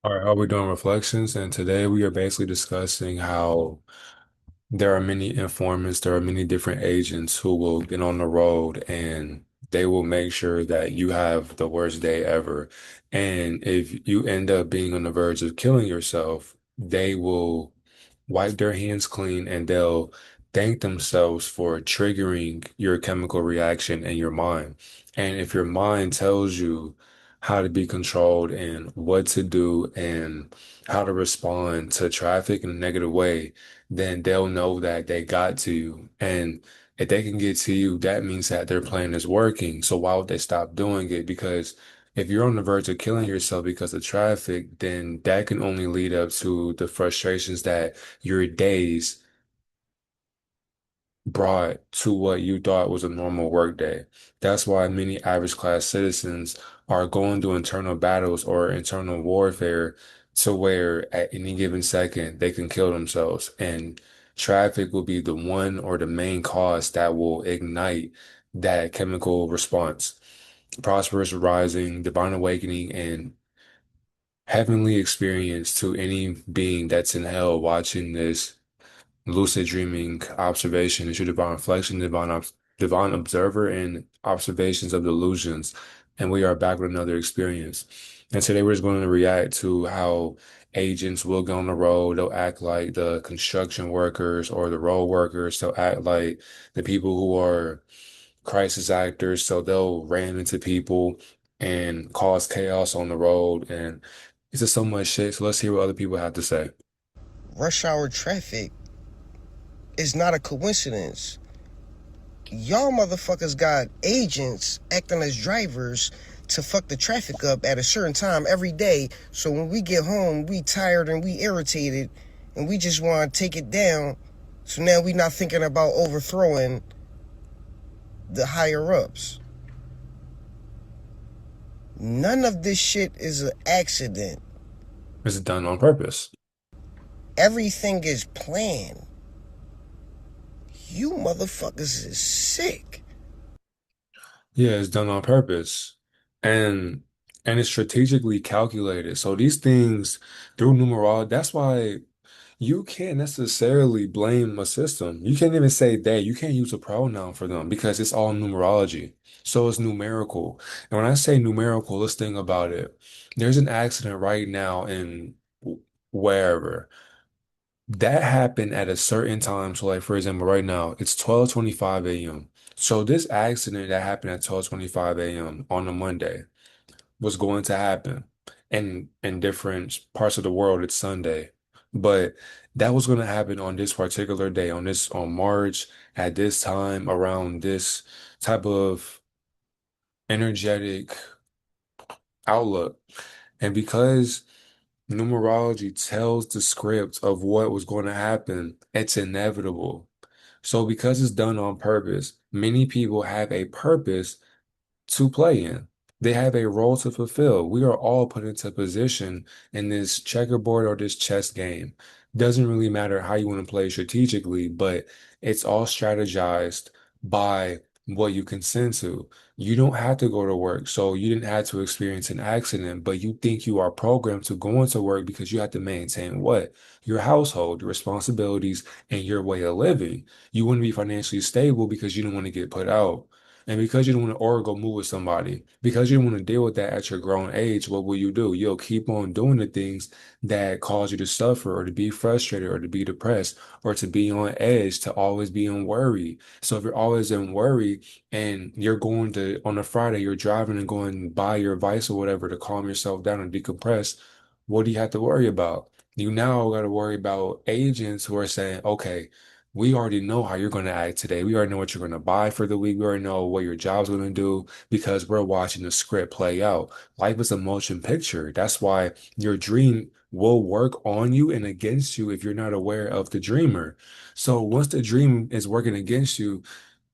All right, how we doing reflections? And today we are basically discussing how there are many informants, there are many different agents who will get on the road and they will make sure that you have the worst day ever. And if you end up being on the verge of killing yourself, they will wipe their hands clean and they'll thank themselves for triggering your chemical reaction in your mind. And if your mind tells you how to be controlled and what to do and how to respond to traffic in a negative way, then they'll know that they got to you. And if they can get to you, that means that their plan is working. So why would they stop doing it? Because if you're on the verge of killing yourself because of traffic, then that can only lead up to the frustrations that your days brought to what you thought was a normal work day. That's why many average class citizens are going through internal battles or internal warfare to where at any given second they can kill themselves. And traffic will be the one or the main cause that will ignite that chemical response. Prosperous rising, divine awakening, and heavenly experience to any being that's in hell watching this lucid dreaming observation is your divine reflection, divine observer, and observations of delusions. And we are back with another experience. And today we're just going to react to how agents will go on the road. They'll act like the construction workers or the road workers. They'll act like the people who are crisis actors. So they'll ram into people and cause chaos on the road. And it's just so much shit. So let's hear what other people have to say. Rush hour traffic is not a coincidence. Y'all motherfuckers got agents acting as drivers to fuck the traffic up at a certain time every day. So when we get home, we tired and we irritated and we just want to take it down. So now we not thinking about overthrowing the higher ups. None of this shit is an accident. It's done on purpose. Everything is planned. You motherfuckers is sick. Yeah, it's done on purpose. And and it's strategically calculated. So these things through numerology, that's why you can't necessarily blame a system. You can't even say they. You can't use a pronoun for them because it's all numerology. So it's numerical. And when I say numerical, let's think about it. There's an accident right now in wherever. That happened at a certain time. So, like for example, right now it's 12:25 a.m. So this accident that happened at 12:25 a.m. on a Monday was going to happen. And in different parts of the world, it's Sunday. But that was going to happen on this particular day, on March, at this time, around this type of energetic outlook. And because numerology tells the script of what was going to happen, it's inevitable. So because it's done on purpose, many people have a purpose to play in. They have a role to fulfill. We are all put into position in this checkerboard or this chess game. Doesn't really matter how you want to play strategically, but it's all strategized by what you consent to. You don't have to go to work, so you didn't have to experience an accident, but you think you are programmed to go into work because you have to maintain what? Your household, your responsibilities, and your way of living. You want to be financially stable because you don't want to get put out. And because you don't want to or go move with somebody, because you don't want to deal with that at your grown age, what will you do? You'll keep on doing the things that cause you to suffer or to be frustrated or to be depressed or to be on edge, to always be in worry. So if you're always in worry and you're going to, on a Friday, you're driving and going to buy your Vice or whatever to calm yourself down and decompress, what do you have to worry about? You now got to worry about agents who are saying, okay, we already know how you're going to act today. We already know what you're going to buy for the week. We already know what your job's going to do because we're watching the script play out. Life is a motion picture. That's why your dream will work on you and against you if you're not aware of the dreamer. So once the dream is working against you,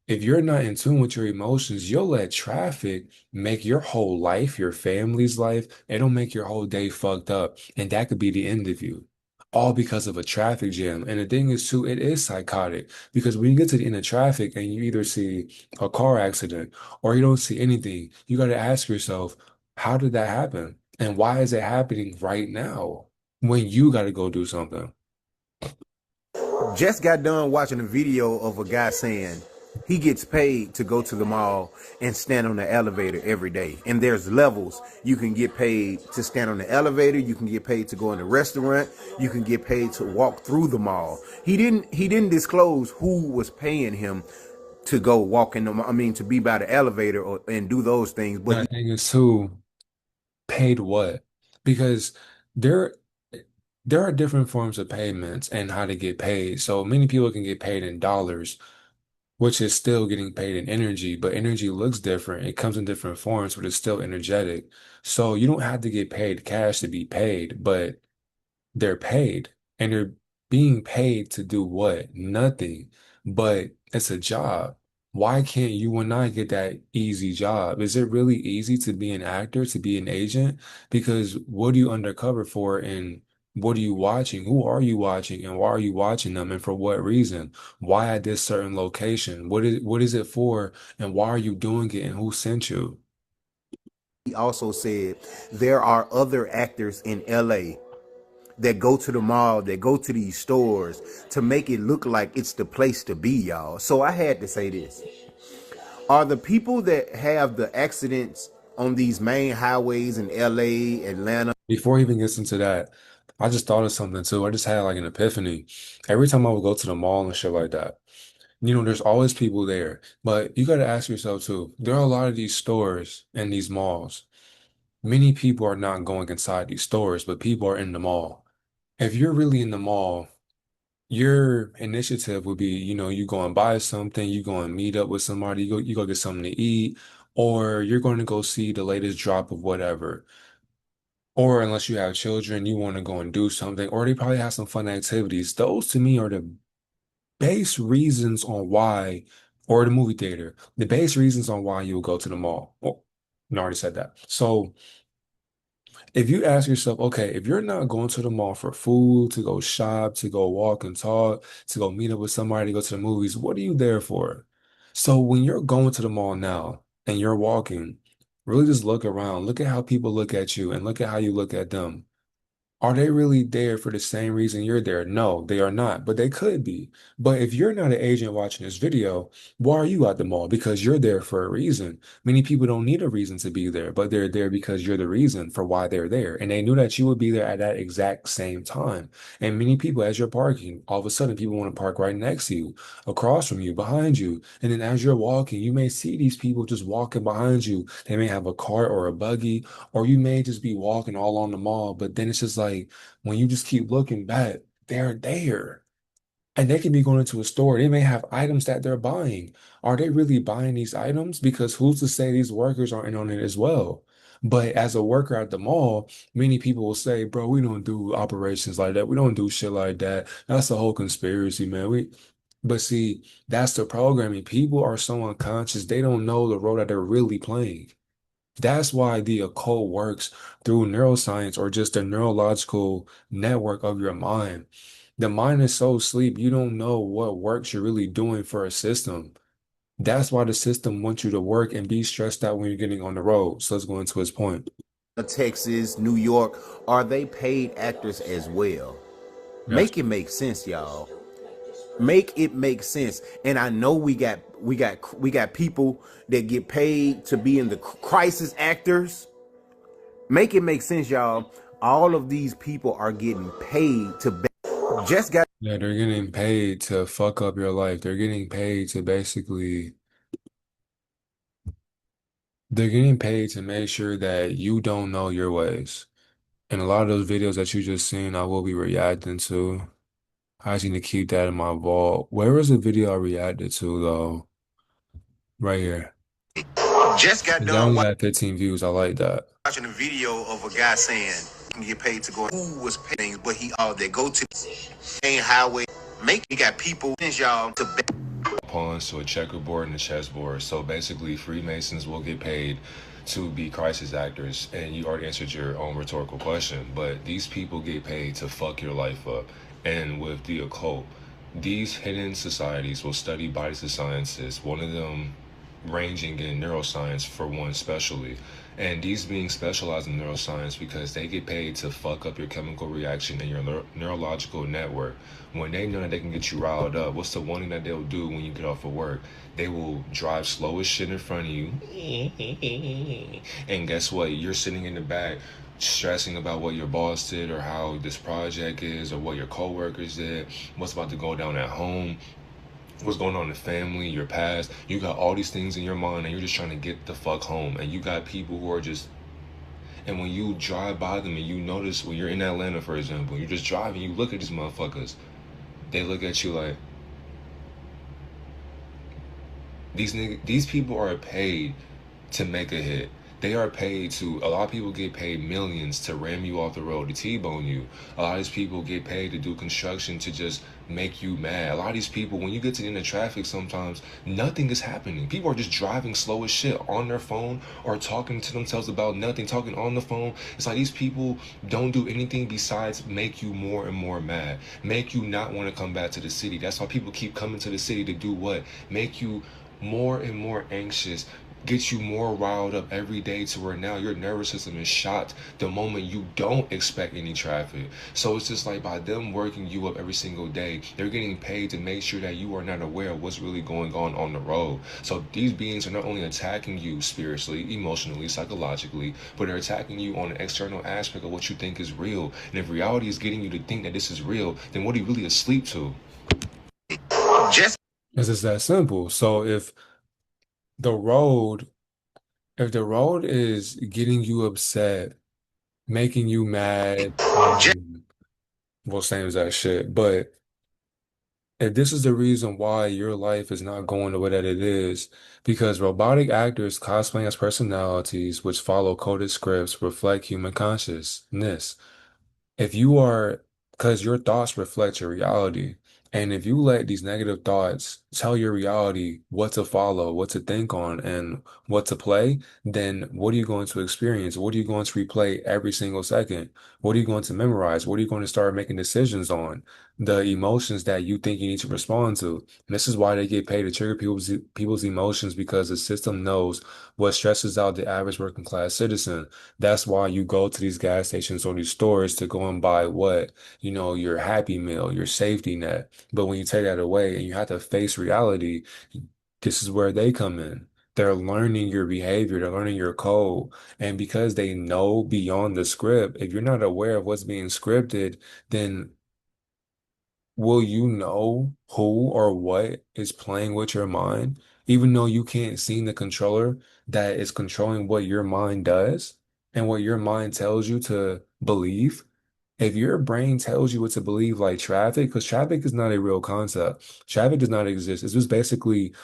if you're not in tune with your emotions, you'll let traffic make your whole life, your family's life, it'll make your whole day fucked up. And that could be the end of you. All because of a traffic jam. And the thing is, too, it is psychotic because when you get to the end of traffic and you either see a car accident or you don't see anything, you got to ask yourself, how did that happen? And why is it happening right now when you got to go do something? Just got done watching a video of a guy saying he gets paid to go to the mall and stand on the elevator every day. And there's levels. You can get paid to stand on the elevator, you can get paid to go in the restaurant, you can get paid to walk through the mall. He didn't disclose who was paying him to go walk in the I mean to be by the elevator and do those things, but The thing is, who paid what? Because there there are different forms of payments and how to get paid. So many people can get paid in dollars, which is still getting paid in energy, but energy looks different. It comes in different forms, but it's still energetic. So you don't have to get paid cash to be paid, but they're paid and they're being paid to do what? Nothing. But it's a job. Why can't you and I get that easy job? Is it really easy to be an actor, to be an agent? Because what are you undercover for and what are you watching? Who are you watching and why are you watching them and for what reason? Why at this certain location? What is it for and why are you doing it and who sent you? he also said there are other actors in LA that go to the mall, that go to these stores to make it look like it's the place to be, y'all. So I had to say this. Are the people that have the accidents on these main highways in LA, Atlanta, Before he even gets into that, I just thought of something too. I just had like an epiphany. Every time I would go to the mall and shit like that, there's always people there. But you got to ask yourself too, there are a lot of these stores and these malls. Many people are not going inside these stores, but people are in the mall. If you're really in the mall, your initiative would be, you go and buy something, you go and meet up with somebody, you go get something to eat, or you're going to go see the latest drop of whatever. Or unless you have children, you want to go and do something, or they probably have some fun activities. Those to me are the base reasons on why, or the movie theater, the base reasons on why you will go to the mall. Oh, I already said that. So if you ask yourself, okay, if you're not going to the mall for food, to go shop, to go walk and talk, to go meet up with somebody, to go to the movies, what are you there for? So when you're going to the mall now and you're walking, really just look around, look at how people look at you and look at how you look at them. Are they really there for the same reason you're there? No, they are not, but they could be. But if you're not an agent watching this video, why are you at the mall? Because you're there for a reason. Many people don't need a reason to be there, but they're there because you're the reason for why they're there. And they knew that you would be there at that exact same time. And many people, as you're parking, all of a sudden people want to park right next to you, across from you, behind you. And then as you're walking, you may see these people just walking behind you. They may have a cart or a buggy or you may just be walking all on the mall, but then it's just like when you just keep looking back, they're there. And they can be going into a store. They may have items that they're buying. Are they really buying these items? Because who's to say these workers aren't in on it as well? But as a worker at the mall, many people will say, bro, we don't do operations like that. We don't do shit like that. That's a whole conspiracy, man. But see, that's the programming. People are so unconscious, they don't know the role that they're really playing. That's why the occult works through neuroscience or just the neurological network of your mind. The mind is so asleep, you don't know what works you're really doing for a system. That's why the system wants you to work and be stressed out when you're getting on the road. So let's go into his point. Texas, New York, are they paid actors as well? Yes. Make it make sense, y'all. Make it make sense. And I know we got people that get paid to be in the crisis actors. Make it make sense, y'all. All of these people are getting paid to just got Yeah, they're getting paid to fuck up your life. They're getting paid to make sure that you don't know your ways. And a lot of those videos that you just seen, I will be reacting to. I just need to keep that in my vault. Where was the video I reacted to though? Right here. just got That done only had 15 views. I like that. watching a video of a guy saying he can get paid to go. Who was paying? But he all they go to main highway. Make you got people y'all to Pawns to a checkerboard and a chessboard. So basically, Freemasons will get paid to be crisis actors. And you already answered your own rhetorical question. But these people get paid to fuck your life up. And with the occult, these hidden societies will study bodies of scientists. One of them ranging in neuroscience for one, especially. And these beings specialize in neuroscience because they get paid to fuck up your chemical reaction and your neurological network. When they know that they can get you riled up, what's the one thing that they'll do when you get off of work? They will drive slow as shit in front of you. And guess what? You're sitting in the back stressing about what your boss did or how this project is or what your coworkers did, what's about to go down at home, what's going on in the family, your past. You got all these things in your mind and you're just trying to get the fuck home. And you got people who are just, and when you drive by them and you notice when you're in Atlanta, for example, you're just driving, you look at these motherfuckers, they look at you like, these people are paid to make a hit. They are paid to, a lot of people get paid millions to ram you off the road, to T-bone you. A lot of these people get paid to do construction to just make you mad. A lot of these people, when you get to the end of traffic sometimes, nothing is happening. People are just driving slow as shit on their phone or talking to themselves about nothing, talking on the phone. It's like these people don't do anything besides make you more and more mad, make you not want to come back to the city. That's why people keep coming to the city to do what? Make you more and more anxious, gets you more riled up every day to where now your nervous system is shot the moment you don't expect any traffic. So it's just like by them working you up every single day, they're getting paid to make sure that you are not aware of what's really going on the road. So these beings are not only attacking you spiritually, emotionally, psychologically, but they're attacking you on the external aspect of what you think is real. And if reality is getting you to think that this is real, then what are you really asleep to? Just It's just that simple. So the road, if the road is getting you upset, making you mad, well, same as that shit. But if this is the reason why your life is not going the way that it is, because robotic actors cosplaying as personalities which follow coded scripts reflect human consciousness. If you are, because your thoughts reflect your reality. And if you let these negative thoughts tell your reality what to follow, what to think on, and what to play, then what are you going to experience? What are you going to replay every single second? What are you going to memorize? What are you going to start making decisions on? The emotions that you think you need to respond to. And this is why they get paid to trigger people's emotions because the system knows what stresses out the average working class citizen. That's why you go to these gas stations or these stores to go and buy what, your Happy Meal, your safety net. But when you take that away and you have to face reality, this is where they come in. They're learning your behavior, they're learning your code. And because they know beyond the script, if you're not aware of what's being scripted, then will you know who or what is playing with your mind, even though you can't see the controller that is controlling what your mind does and what your mind tells you to believe? If your brain tells you what to believe, like traffic, because traffic is not a real concept, traffic does not exist. It's just basically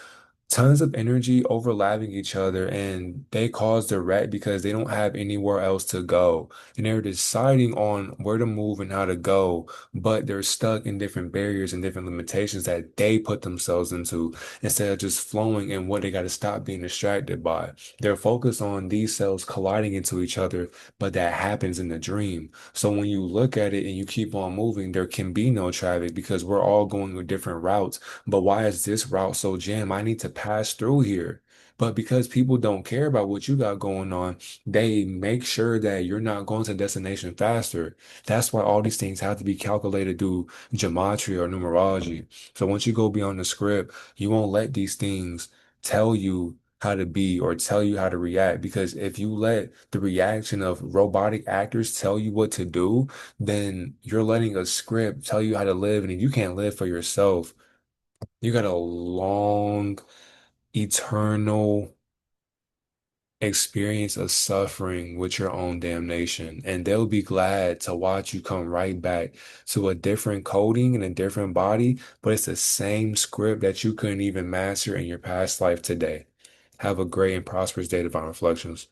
tons of energy overlapping each other and they cause the wreck because they don't have anywhere else to go and they're deciding on where to move and how to go, but they're stuck in different barriers and different limitations that they put themselves into instead of just flowing in what they got to stop being distracted by. They're focused on these cells colliding into each other, but that happens in the dream. So when you look at it and you keep on moving, there can be no traffic because we're all going with different routes. But why is this route so jammed? I need to pass through here. But because people don't care about what you got going on, they make sure that you're not going to destination faster. That's why all these things have to be calculated through gematria or numerology. So once you go beyond the script, you won't let these things tell you how to be or tell you how to react. Because if you let the reaction of robotic actors tell you what to do, then you're letting a script tell you how to live. And if you can't live for yourself, you got a long, eternal experience of suffering with your own damnation. And they'll be glad to watch you come right back to a different coding and a different body, but it's the same script that you couldn't even master in your past life today. Have a great and prosperous day, Divine Reflections.